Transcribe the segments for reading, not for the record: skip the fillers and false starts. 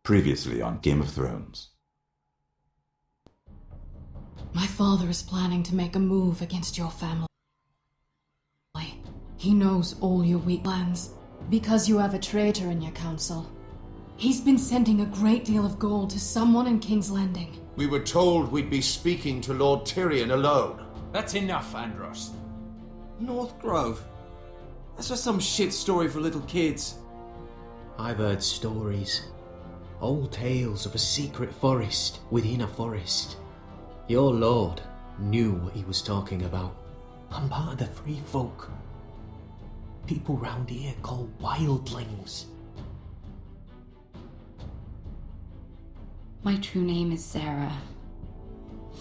Previously on Game of Thrones. My father is planning to make a move against your family. He knows all your weak plans, because you have a traitor in your council. He's been sending a great deal of gold to someone in King's Landing. We were told we'd be speaking to Lord Tyrion alone. That's enough, Andros. North Grove? That's just some shit story for little kids. I've heard stories. Old tales of a secret forest within a forest. Your lord knew what he was talking about. I'm part of the free folk. People round here call wildlings. My true name is Sarah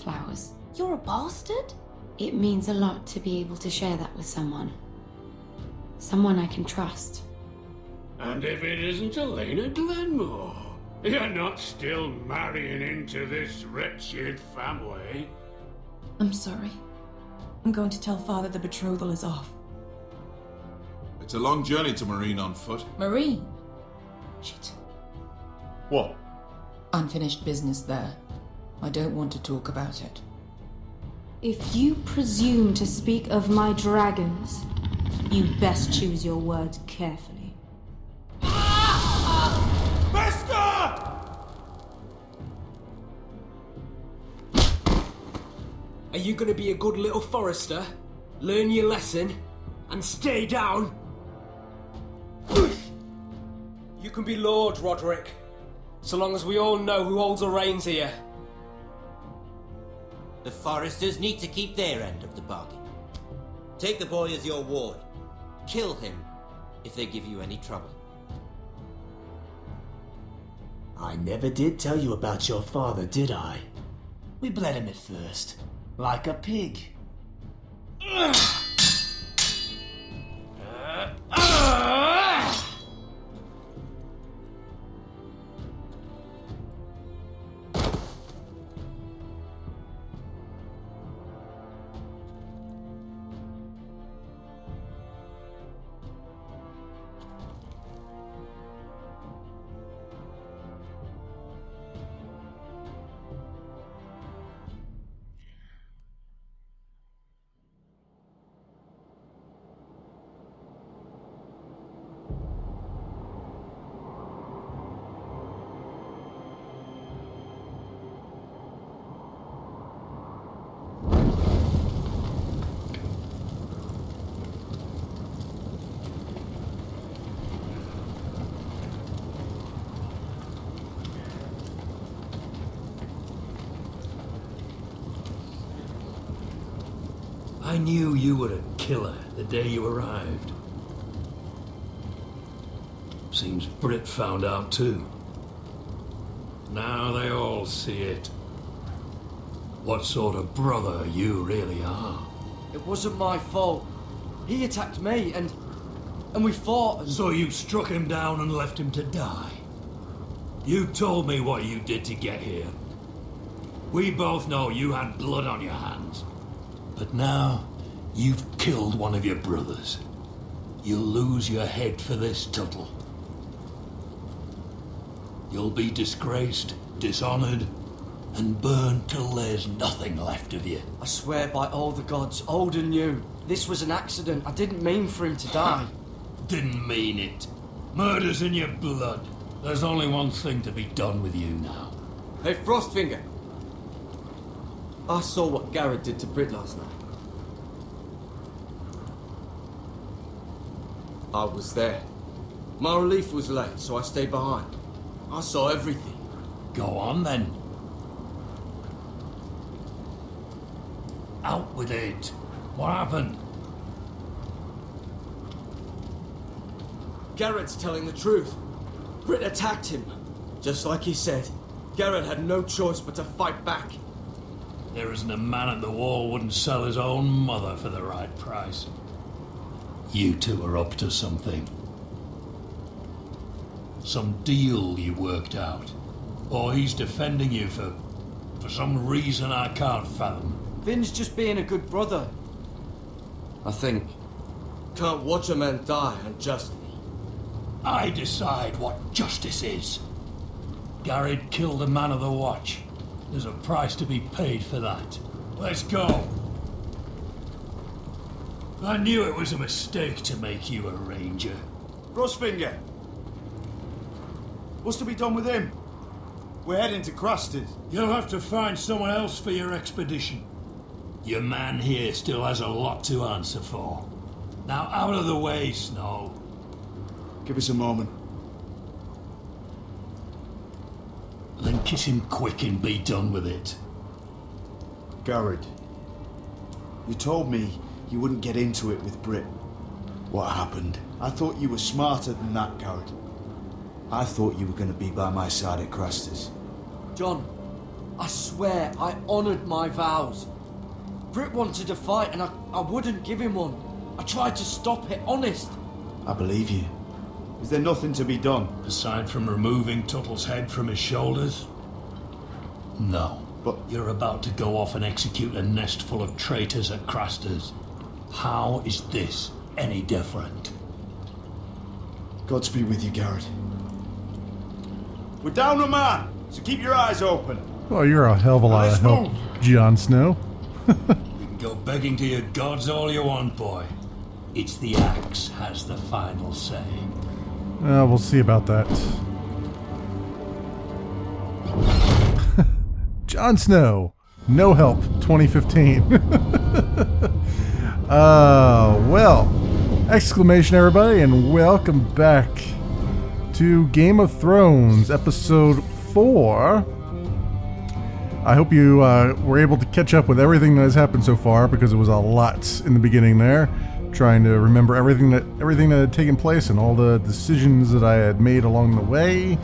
Flowers. You're a bastard? It means a lot to be able to share that with someone. Someone I can trust. And if it isn't Elena Glenmore, you're not still marrying into this wretched family. I'm sorry. I'm going to tell Father the betrothal is off. It's a long journey to Marine on foot. Marine? Shit. What? Unfinished business there. I don't want to talk about it. If you presume to speak of my dragons, you best choose your words carefully. Master! Are you gonna be a good little forester? Learn your lesson? And stay down? You can be Lord, Roderick. So long as we all know who holds the reins here. The foresters need to keep their end of the bargain. Take the boy as your ward. Kill him if they give you any trouble. I never did tell you about your father, did I? We bled him at first, like a pig. I knew you were a killer the day you arrived. Seems Brit found out too. Now they all see it. What sort of brother you really are. It wasn't my fault. He attacked me and we fought and... So you struck him down and left him to die. You told me what you did to get here. We both know you had blood on your hands. But now, you've killed one of your brothers. You'll lose your head for this, Tuttle. You'll be disgraced, dishonored, and burned till there's nothing left of you. I swear by all the gods, old and new, this was an accident. I didn't mean for him to die. Didn't mean it. Murder's in your blood. There's only one thing to be done with you now. Hey, Frostfinger. I saw what Garrett did to Brit last night. I was there. My relief was late, so I stayed behind. I saw everything. Go on, then. Out with it. What happened? Garrett's telling the truth. Brit attacked him. Just like he said, Garrett had no choice but to fight back. There isn't a man at the wall wouldn't sell his own mother for the right price. You two are up to something. Some deal you worked out. Or he's defending you for some reason I can't fathom. Finn's just being a good brother. I think. Can't watch a man die unjustly. I decide what justice is. Garrett killed a man of the watch. There's a price to be paid for that. Let's go. I knew it was a mistake to make you a ranger. Rustfinger! What's to be done with him? We're heading to Crusters. You'll have to find someone else for your expedition. Your man here still has a lot to answer for. Now out of the way, Snow. Give us a moment. Then kiss him quick and be done with it. Garrett, you told me you wouldn't get into it with Brit. What happened? I thought you were smarter than that, Garrett. I thought you were going to be by my side at Crusters. John, I swear I honoured my vows. Brit wanted to fight and I wouldn't give him one. I tried to stop it, honest. I believe you. Is there nothing to be done? Aside from removing Tuttle's head from his shoulders? No. But you're about to go off and execute a nest full of traitors at Crusters. How is this any different? Godspeed with you, Garrett. We're down a man, so keep your eyes open. Well, you're a hell of a lot of help, Jon Snow. You can go begging to your gods all you want, boy. It's the axe has the final say. We'll see about that. Jon Snow, no help, 2015. Well, exclamation everybody, and welcome back to Game of Thrones, episode 4. I hope you were able to catch up with everything that has happened so far, because it was a lot in the beginning there. Trying to remember everything that had taken place and all the decisions that I had made along the way.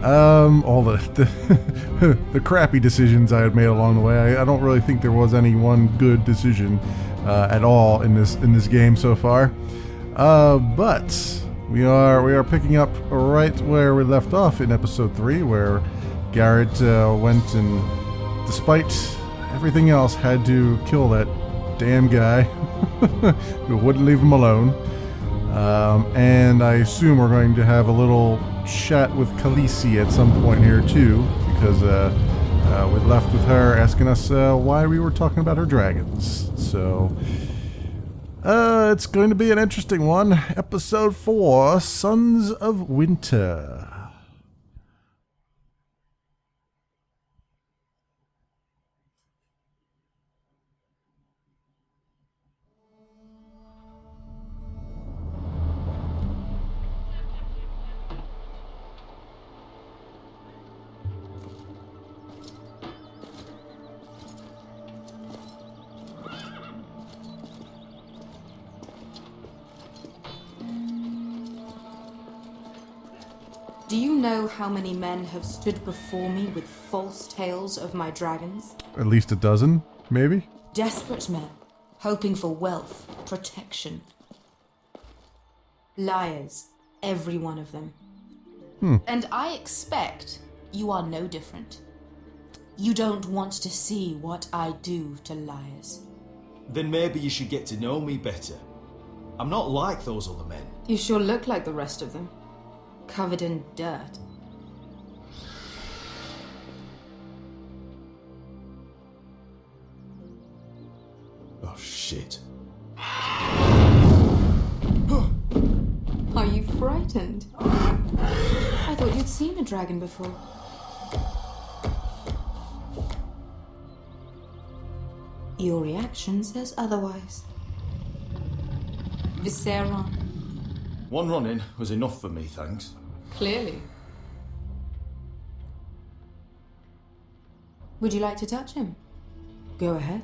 All the crappy decisions I had made along the way. I don't really think there was any one good decision at all in this game so far. But we are picking up right where we left off in episode 3, where Garrett went and, despite everything else, had to kill that damn guy who wouldn't leave him alone. And I assume we're going to have a little chat with Khaleesi at some point here too, because we left with her asking us why we were talking about her dragons. So it's going to be an interesting one. Episode 4, Sons of Winter. Do you know how many men have stood before me with false tales of my dragons? At least a dozen, maybe? Desperate men, hoping for wealth, protection. Liars, every one of them. And I expect you are no different. You don't want to see what I do to liars. Then maybe you should get to know me better. I'm not like those other men. You sure look like the rest of them. Covered in dirt. Oh, shit. Are you frightened? I thought you'd seen a dragon before. Your reaction says otherwise. Visceron. One run-in was enough for me, thanks. Clearly. Would you like to touch him? Go ahead.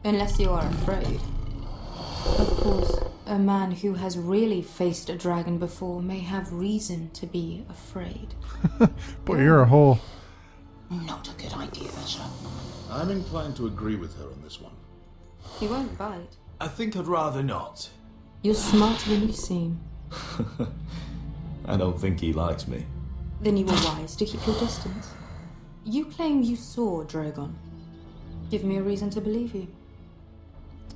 Unless you are afraid. Of course, a man who has really faced a dragon before may have reason to be afraid. Boy, you're a whole... Not a good idea, sir. I'm inclined to agree with her on this one. He won't bite. I think I'd rather not. You're smarter than you seem. I don't think he likes me. Then you were wise to keep your distance. You claim you saw Drogon. Give me a reason to believe you.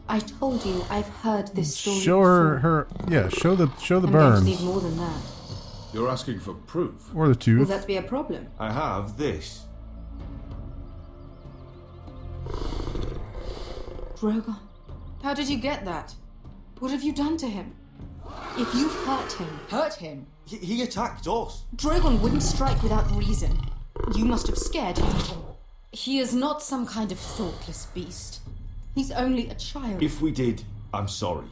I told you I've heard this story Show before. her, yeah, show the I'm burns. going to need more than that. You're asking for proof? Or the Will tooth. that be a problem? I have this. Drogon, how did you get that? What have you done to him? If you've hurt him, He attacked us. Drogon wouldn't strike without reason. You must have scared him. He is not some kind of thoughtless beast. He's only a child. If we did, I'm sorry.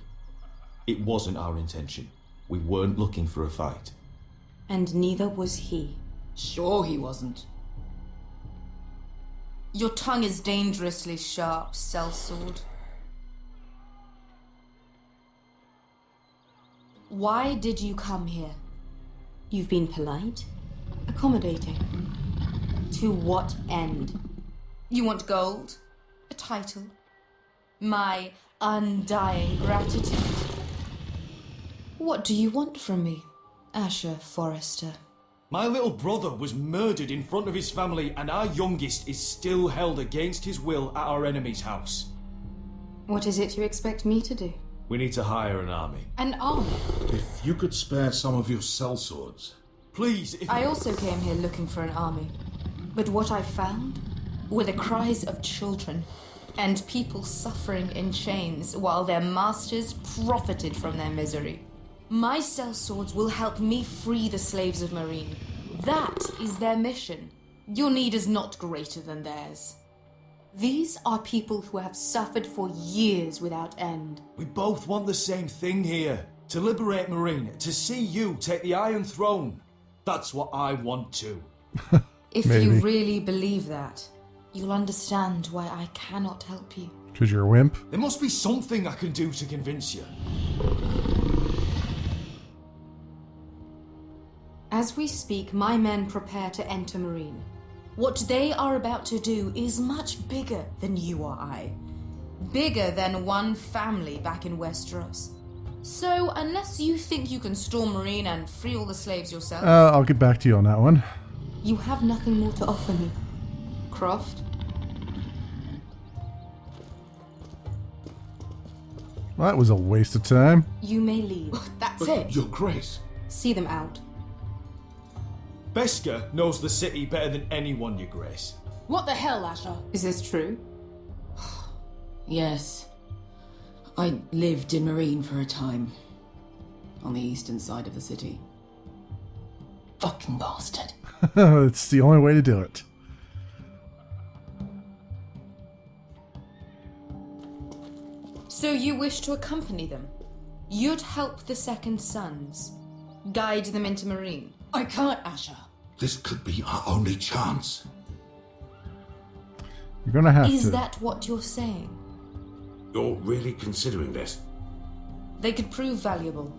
It wasn't our intention. We weren't looking for a fight. And neither was he. Sure he wasn't. Your tongue is dangerously sharp, sellsword. Why did you come here? You've been polite, accommodating. To what end? You want gold? A title? My undying gratitude? What do you want from me, Asher Forrester? My little brother was murdered in front of his family, and our youngest is still held against his will at our enemy's house. What is it you expect me to do? We need to hire an army. An army? If you could spare some of your sellswords. Please, if I also came here looking for an army. But what I found were the cries of children and people suffering in chains while their masters profited from their misery. My sellswords will help me free the slaves of Meereen. That is their mission. Your need is not greater than theirs. These are people who have suffered for years without end. we both want the same thing here. To liberate Meereen, to see you take the Iron Throne. That's what I want too. If you really believe that, you'll understand why I cannot help you. Because you're a wimp. There must be something I can do to convince you. As we speak, my men prepare to enter Meereen. What they are about to do is much bigger than you or I. Bigger than one family back in Westeros. So, unless you think you can storm Meereen and free all the slaves yourself, I'll get back to you on that one. you have nothing more to offer me. Croft? Well, that was a waste of time. You may leave. That's it. Your Grace. See them out. Beskar knows the city better than anyone, Your Grace. What the hell, Asher? Is this true? Yes. I lived in Meereen for a time. On the eastern side of the city. Fucking bastard. It's the only way to do it. So you wish to accompany them? You'd help the Second Sons? Guide them into Meereen? I can't, Asher. This could be our only chance. You're gonna have to. Is that what you're saying? You're really considering this? They could prove valuable.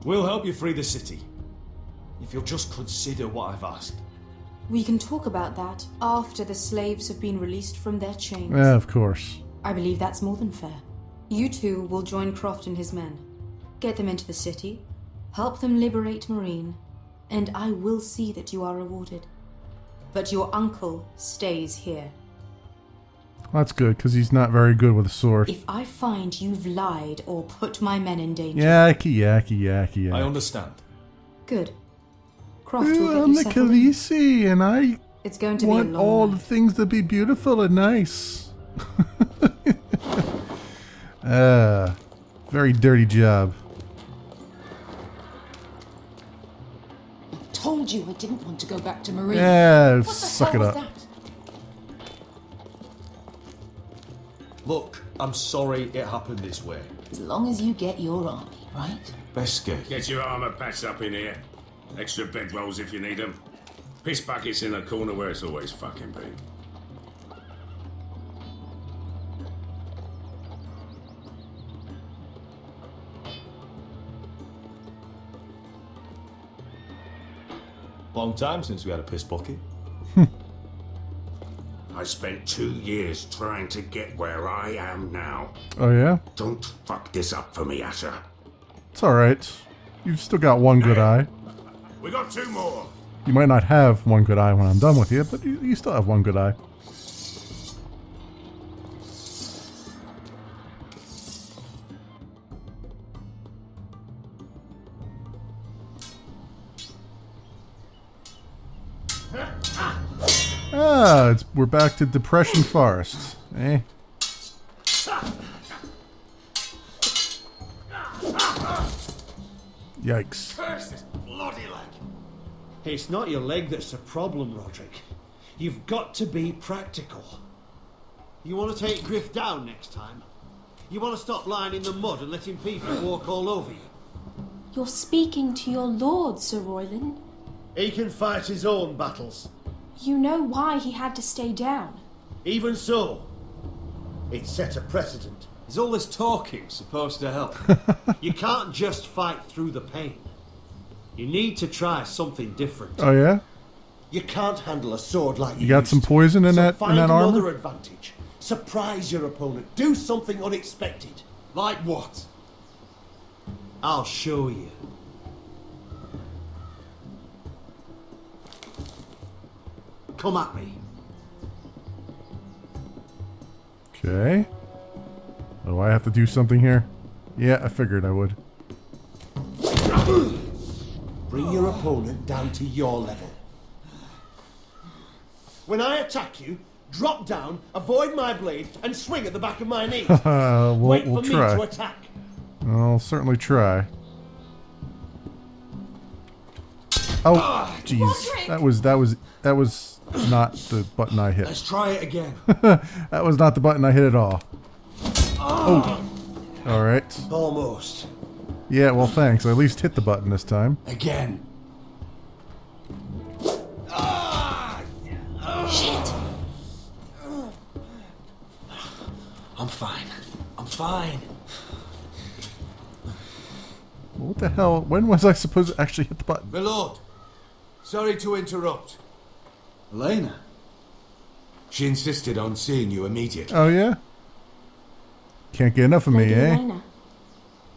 We'll help you free the city. If you'll just consider what I've asked. We can talk about that after the slaves have been released from their chains. Yeah, of course. I believe that's more than fair. You two will join Croft and his men. Get them into the city, help them liberate Meereen, and I will see that you are rewarded. But your uncle stays here. That's good, because he's not very good with a sword. If I find you've lied or put my men in danger... Yaki. I understand. Good. Croft will get I'm you the settled in. Khaleesi, and I It's going to be a want long all night. the things to be beautiful and nice. Very dirty job. Told you I didn't want to go back to Meereen. Yeah, What the suck hell it was up. that? Look, I'm sorry it happened this way. As long as you get your army, right? Beskar. Get your armor patched up in here. Extra bedrolls if you need them. Piss buckets in the corner where it's always fucking been. Long time since we had a piss bucket. I spent 2 years trying to get where I am now. Oh, yeah? Don't fuck this up for me, Asher. It's alright. You've still got one good eye. We got 2 more. You might not have one good eye when I'm done with you, but you still have one good eye. Ah, we're back to Depression Forest. Eh? Yikes. Curse this bloody leg. It's not your leg that's the problem, Roderick. You've got to be practical. You want to take Griff down next time? You want to stop lying in the mud and letting people walk all over you? You're speaking to your lord, Sir Royland. He can fight his own battles. You know why he had to stay down. Even so, it set a precedent. Is all this talking supposed to help? You can't just fight through the pain. You need to try something different. Oh yeah? You can't handle a sword like you got some poison in that find armor? another advantage. Surprise your opponent. Do something unexpected. Like what? I'll show you. Come at me. Okay. Oh, I have to do something here? Yeah, I figured I would. Bring your opponent down to your level. When I attack you, drop down, avoid my blade, and swing at the back of my knee. Wait for we'll me try. to attack. I'll certainly try. Oh, jeez. That was not the button I hit. Let's try it again. That was not the button I hit at all. Oh. All right. Almost. Yeah, well, thanks. I at least hit the button this time. Again. Shit. I'm fine. I'm fine. What the hell? When was I supposed to actually hit the button? My lord, sorry to interrupt. Elena. She insisted on seeing you immediately. Oh, yeah? Can't get enough of Lady me, eh? Elena,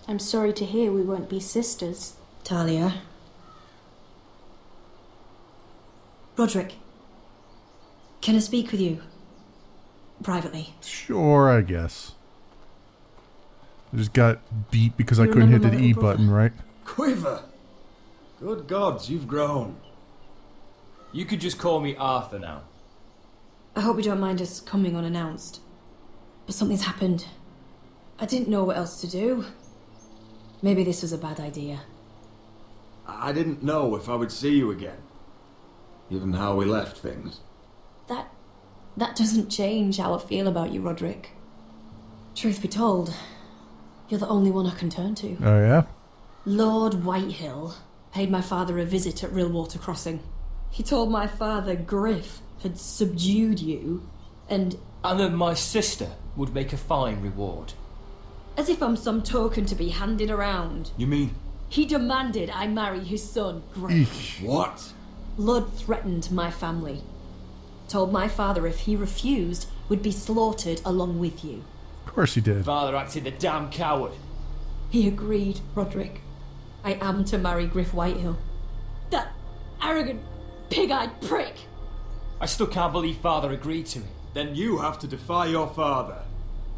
I'm sorry to hear we won't be sisters. Talia. Roderick. Can I speak with you? Privately. Sure, I guess. I just got beat because I couldn't hit the E button, right? Quiver! Good gods, you've grown. You could just call me Arthur now. I hope you don't mind us coming unannounced. But something's happened. I didn't know what else to do. Maybe this was a bad idea. I didn't know if I would see you again. Given how we left things. That doesn't change how I feel about you, Roderick. Truth be told, you're the only one I can turn to. Oh, yeah? Lord Whitehill paid my father a visit at Rillwater Crossing. He told my father Griff had subdued you, and then my sister would make a fine reward. As if I'm some token to be handed around. You mean? He demanded I marry his son, Griff. What? Lord threatened my family. Told my father if he refused, would be slaughtered along with you. Of course he did. Father acted the damn coward. He agreed, Roderick. I am to marry Griff Whitehill. That arrogant, pig-eyed prick. I still can't believe Father agreed to it. Then you have to defy your father.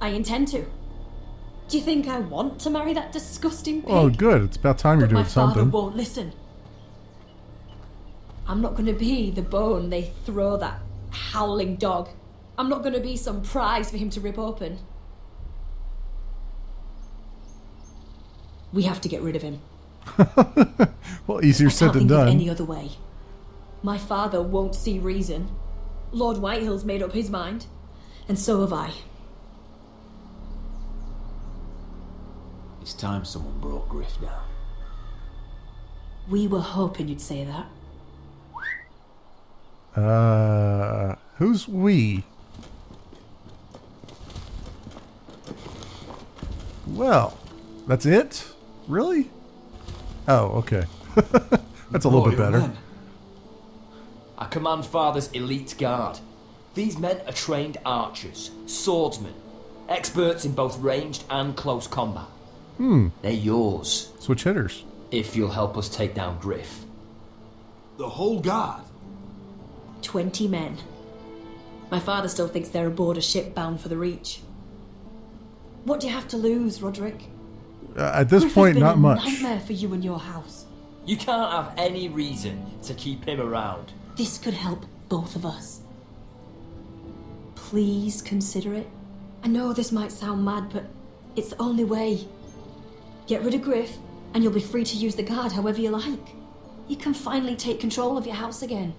I intend to. Do you think I want to marry that disgusting pig? Oh, good. It's about time you're doing something. My father won't listen. I'm not going to be the bone they throw that howling dog. I'm not going to be some prize for him to rip open. We have to get rid of him. Well, easier said than done. I can't think of any other way. My father won't see reason. Lord Whitehill's made up his mind. And so have I. It's time someone brought Griff down. We were hoping you'd say that. Who's we? Well, that's it? Really? Oh, okay. That's a little bit better. I command Father's elite guard. These men are trained archers, swordsmen, experts in both ranged and close combat. They're yours. Switch hitters. If you'll help us take down Griff. The whole guard? 20 men. My father still thinks they're aboard a ship bound for the Reach. What do you have to lose, Roderick? At this Griff point, has been not a much. nightmare for you and your house. You can't have any reason to keep him around. This could help both of us. Please consider it. I know this might sound mad, but it's the only way. Get rid of Griff, and you'll be free to use the guard however you like. You can finally take control of your house again.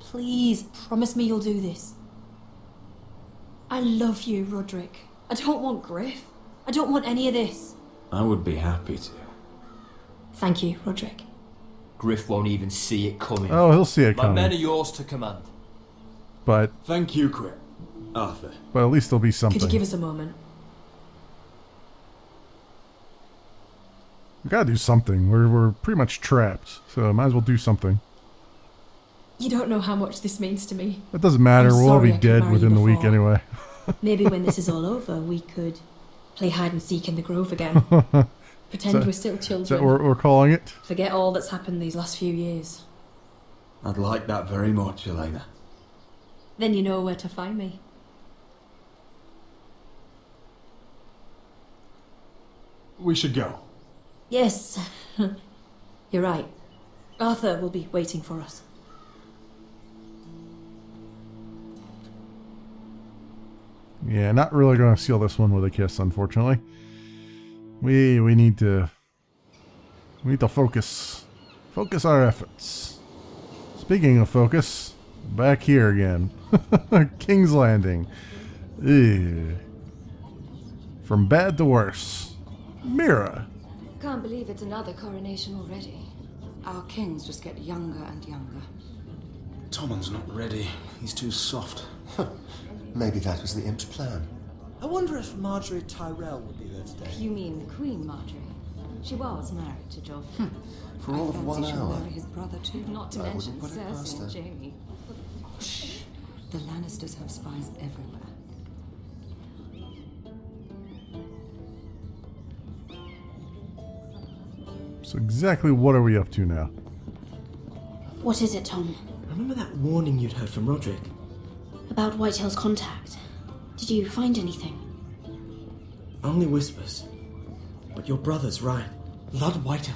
Please, promise me you'll do this. I love you, Roderick. I don't want Griff. I don't want any of this. I would be happy to. Thank you, Roderick. Griff won't even see it coming. Oh, he'll see it coming. My men are yours to command. But thank you, Arthur. But at least there'll be something. Could you give us a moment? We gotta do something. We're pretty much trapped, so might as well do something. You don't know how much this means to me. It doesn't matter. We'll all be dead within the week anyway. Maybe when this is all over, we could play hide and seek in the grove again. Pretend we're still children. Is that what we're calling it? Forget all that's happened these last few years. I'd like that very much, Elena. Then you know where to find me. We should go. Yes. You're right. Arthur will be waiting for us. Yeah, not really going to seal this one with a kiss, unfortunately. We need to focus our efforts. Speaking of focus, back here again. King's Landing. Ew. From bad to worse. Mira. Can't believe it's another coronation already. Our kings just get younger and younger. Tommen's not ready. He's too soft. Maybe that was the imp's plan. I wonder if Marjorie Tyrell would be there today. You mean Queen Marjorie? She was married to Joffrey. For all of 1 she'll hour. marry his brother too, not to mention Cersei and Jaime. Shh. The Lannisters have spies everywhere. So exactly what are we up to now? What is it, Tom? Remember that warning you'd heard from Roderick? About Whitehill's contact. Did you find anything? Only whispers. But your brother's right. Lord Whitehill.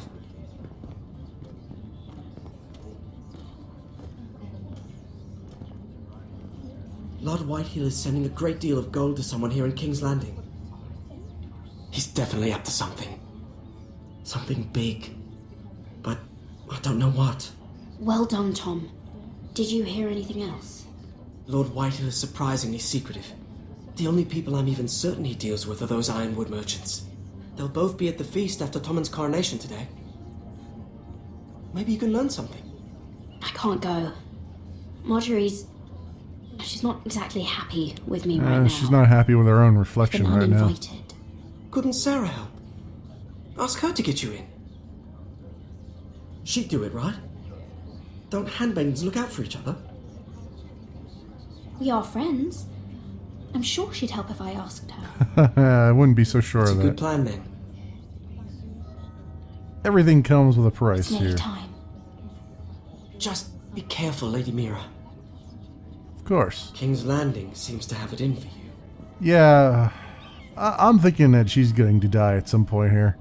Lord Whitehill is sending a great deal of gold to someone here in King's Landing. He's definitely up to something. Something big. But I don't know what. Well done, Tom. Did you hear anything else? Lord Whitehill is surprisingly secretive. The only people I'm even certain he deals with are those ironwood merchants. They'll both be at the feast after Tommen's coronation today. Maybe you can learn something. I can't go. She's not exactly happy with me right now. She's not happy with her own reflection Been right now. uninvited. Couldn't Sarah help? Ask her to get you in. She'd do it, right? Don't handmaidens look out for each other? We are friends. I'm sure she'd help if I asked her. I wouldn't be so sure It's a of good that. plan then. Everything comes with a price It's nearly here. time. Just be careful, Lady Mira. Of course. King's Landing seems to have it in for you. Yeah, I'm thinking that she's going to die at some point here.